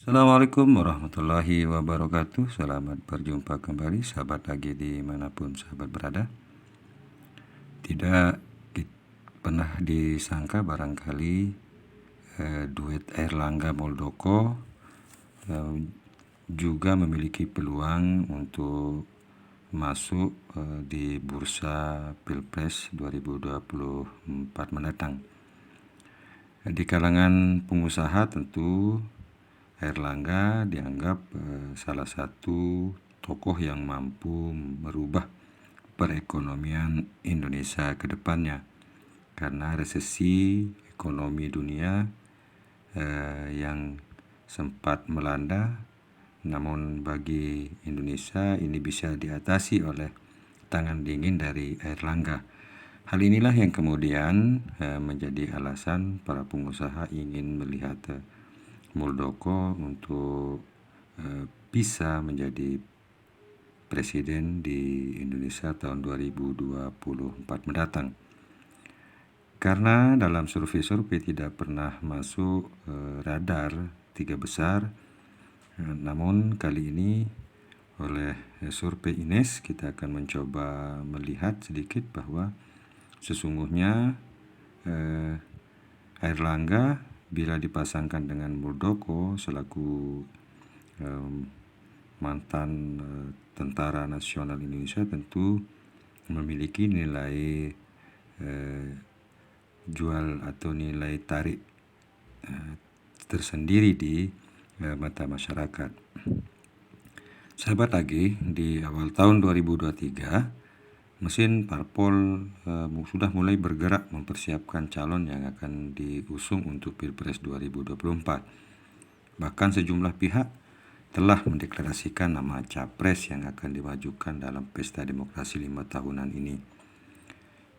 Assalamualaikum warahmatullahi wabarakatuh. Selamat berjumpa kembali sahabat lagi dimanapun sahabat berada. Tidak pernah disangka barangkali duet Airlangga Muldoko juga memiliki peluang untuk masuk di bursa Pilpres 2024 mendatang. Di kalangan pengusaha tentu Airlangga dianggap salah satu tokoh yang mampu merubah perekonomian Indonesia ke depannya, karena resesi ekonomi dunia yang sempat melanda, namun bagi Indonesia ini bisa diatasi oleh tangan dingin dari Airlangga. Hal inilah yang kemudian menjadi alasan para pengusaha ingin melihat Muldoko untuk bisa menjadi presiden di Indonesia tahun 2024 mendatang. Karena dalam survei-survei tidak pernah masuk radar 3 besar, namun kali ini oleh survei Ines kita akan mencoba melihat sedikit bahwa sesungguhnya Airlangga bila dipasangkan dengan Muldoko selaku mantan tentara nasional Indonesia tentu memiliki nilai jual atau nilai tarik tersendiri di mata masyarakat. Sahabat lagi, di awal tahun 2023 mesin parpol sudah mulai bergerak mempersiapkan calon yang akan diusung untuk Pilpres 2024. Bahkan sejumlah pihak telah mendeklarasikan nama capres yang akan dimajukan dalam pesta demokrasi 5 tahunan ini.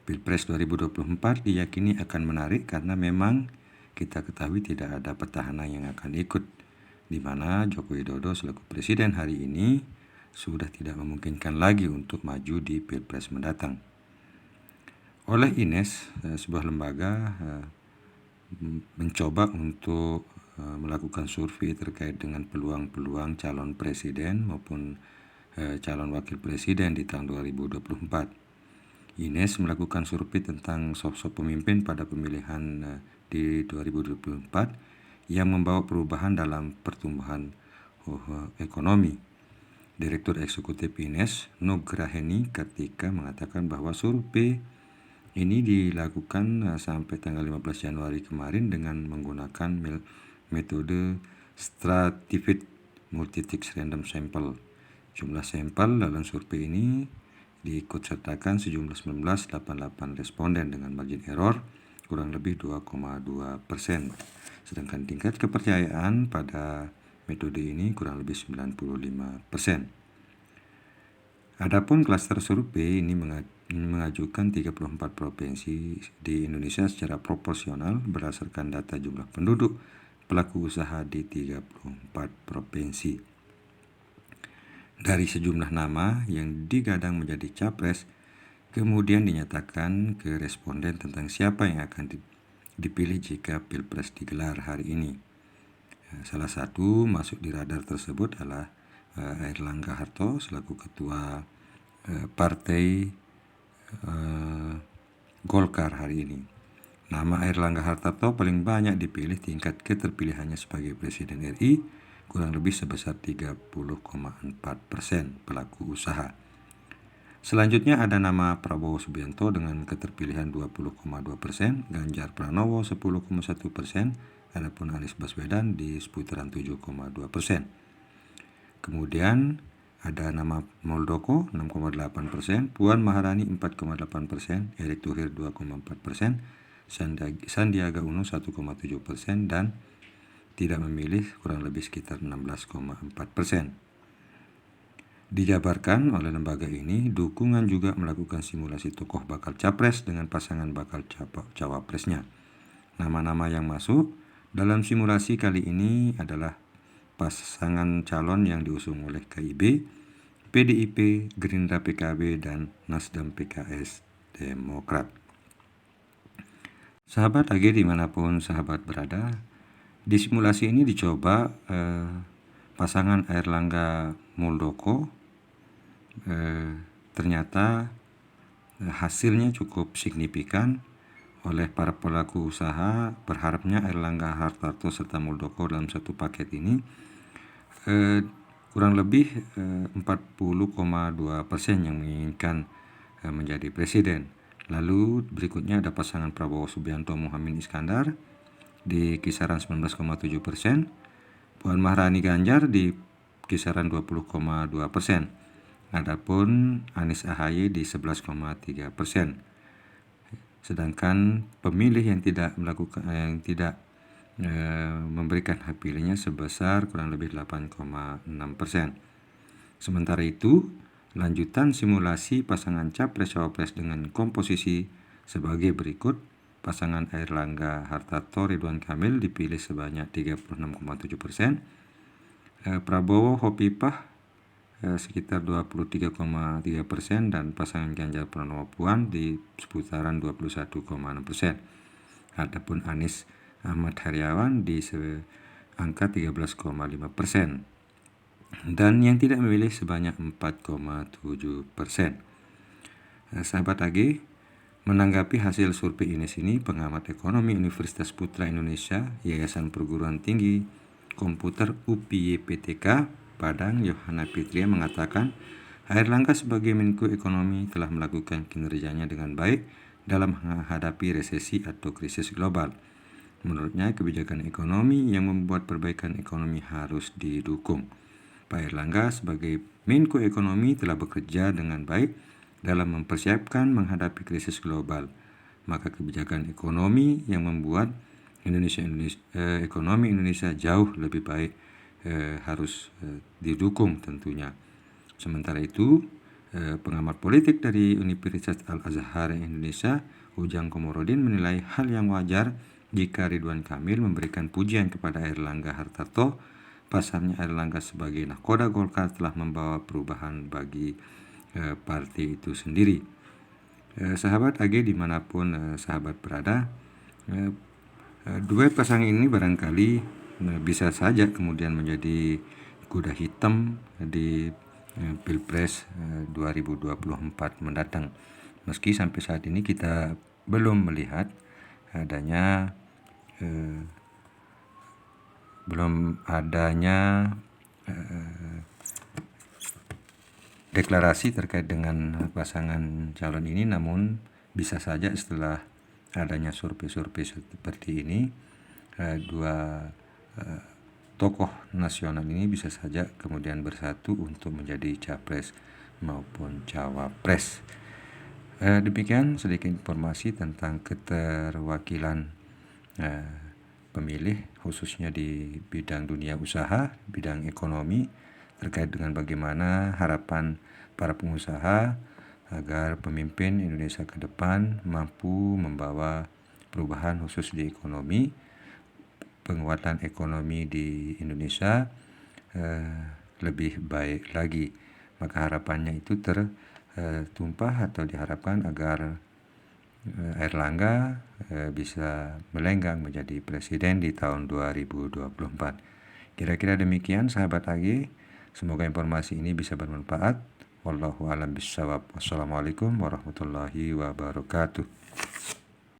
Pilpres 2024 diyakini akan menarik karena memang kita ketahui tidak ada petahana yang akan ikut, di mana Joko Widodo selaku presiden hari ini sudah tidak memungkinkan lagi untuk maju di Pilpres mendatang. Oleh Ines, sebuah lembaga mencoba untuk melakukan survei terkait dengan peluang-peluang calon presiden maupun calon wakil presiden di tahun 2024. Ines melakukan survei tentang sosok pemimpin pada pemilihan di 2024 yang membawa perubahan dalam pertumbuhan ekonomi. Direktur Eksekutif Ines, Nugraheni Kartika, mengatakan bahwa survei ini dilakukan sampai tanggal 15 Januari kemarin dengan menggunakan metode Stratified Multiplex Random Sample. Jumlah sampel dalam survei ini diikutsertakan sejumlah 1988 responden dengan margin error kurang lebih 2,2%. Sedangkan tingkat kepercayaan pada metode ini kurang lebih 95%. Adapun klaster survei ini mengajukan 34 provinsi di Indonesia secara proporsional berdasarkan data jumlah penduduk pelaku usaha di 34 provinsi. Dari sejumlah nama yang digadang menjadi capres, kemudian dinyatakan ke responden tentang siapa yang akan dipilih jika Pilpres digelar hari ini. Salah satu masuk di radar tersebut adalah Airlangga Harto selaku ketua partai Golkar hari ini. Nama Airlangga Hartarto paling banyak dipilih tingkat keterpilihannya sebagai Presiden RI, kurang lebih sebesar 30,4% pelaku usaha. Selanjutnya ada nama Prabowo Subianto dengan keterpilihan 20,2%, Ganjar Pranowo 10,1%, adapun Anies Baswedan di seputaran 7,2%. Kemudian ada nama Muldoko 6,8%, Puan Maharani 4,8%, Erick Thohir 2,4%, Sandiaga Uno 1,7%, dan tidak memilih kurang lebih sekitar 16,4%. Dijabarkan oleh lembaga ini, dukungan juga melakukan simulasi tokoh bakal capres dengan pasangan bakal cawapresnya. Nama-nama yang masuk dalam simulasi kali ini adalah pasangan calon yang diusung oleh KIB, PDIP, Gerindra PKB, dan Nasdem PKS Demokrat. Sahabat AG dimanapun sahabat berada, Di simulasi ini dicoba pasangan Airlangga Muldoko, ternyata hasilnya cukup signifikan. Oleh para pelaku usaha berharapnya Airlangga Hartarto serta Muldoko dalam satu paket ini kurang lebih 40,2% yang menginginkan menjadi presiden. Lalu berikutnya ada pasangan Prabowo Subianto Muhaimin Iskandar di kisaran 19,7%, Puan Maharani Ganjar di kisaran 20,2%. Adapun Anies AHY di 11,3%. Sedangkan pemilih yang tidak memberikan hak pilihnya sebesar kurang lebih 8,6%. Sementara itu, lanjutan simulasi pasangan Capres-Cawapres dengan komposisi sebagai berikut. Pasangan Airlangga Hartarto Ridwan Kamil dipilih sebanyak 36,7%, Prabowo Hopipah sekitar 23,3%, dan pasangan Ganjar Pranowo Puan di seputaran 21,6%. Adapun Anies Ahmad Heriawan di angka 13,5%. Dan yang tidak memilih sebanyak 4,7%. Sahabat AG, menanggapi hasil survei Ines ini, pengamat ekonomi Universitas Putra Indonesia, Yayasan Perguruan Tinggi Komputer UPY-PTK Padang, Yohana Fitria mengatakan, Airlangga sebagai Menko Ekonomi telah melakukan kinerjanya dengan baik dalam menghadapi resesi atau krisis global. Menurutnya, kebijakan ekonomi yang membuat perbaikan ekonomi harus didukung. Pak Airlangga sebagai Menko Ekonomi telah bekerja dengan baik dalam mempersiapkan menghadapi krisis global. Maka kebijakan ekonomi yang membuat ekonomi Indonesia jauh lebih baik harus didukung tentunya. Sementara itu, pengamat politik dari Universitas Al-Azhar Indonesia, Ujang Komarudin, menilai hal yang wajar jika Ridwan Kamil memberikan pujian kepada Airlangga Hartarto. Pasalnya Airlangga sebagai nahkoda Golkar telah membawa perubahan bagi partai itu sendiri. Sahabat AG dimanapun sahabat berada, dua pasangan ini barangkali bisa saja kemudian menjadi kuda hitam di Pilpres 2024 mendatang. Meski sampai saat ini kita belum melihat adanya deklarasi terkait dengan pasangan calon ini, namun bisa saja setelah adanya survei-survei seperti ini, dua tokoh nasional ini bisa saja kemudian bersatu untuk menjadi capres maupun cawapres. Demikian sedikit informasi tentang keterwakilan pemilih khususnya di bidang dunia usaha, bidang ekonomi, terkait dengan bagaimana harapan para pengusaha agar pemimpin Indonesia ke depan mampu membawa perubahan khusus di ekonomi, penguatan ekonomi di Indonesia lebih baik lagi. Maka harapannya itu tertumpah atau diharapkan agar Airlangga bisa melenggang menjadi presiden di tahun 2024. Kira-kira demikian sahabat AG. Semoga informasi ini bisa bermanfaat. Wallahu a'lam bishawab. Wassalamualaikum warahmatullahi wabarakatuh.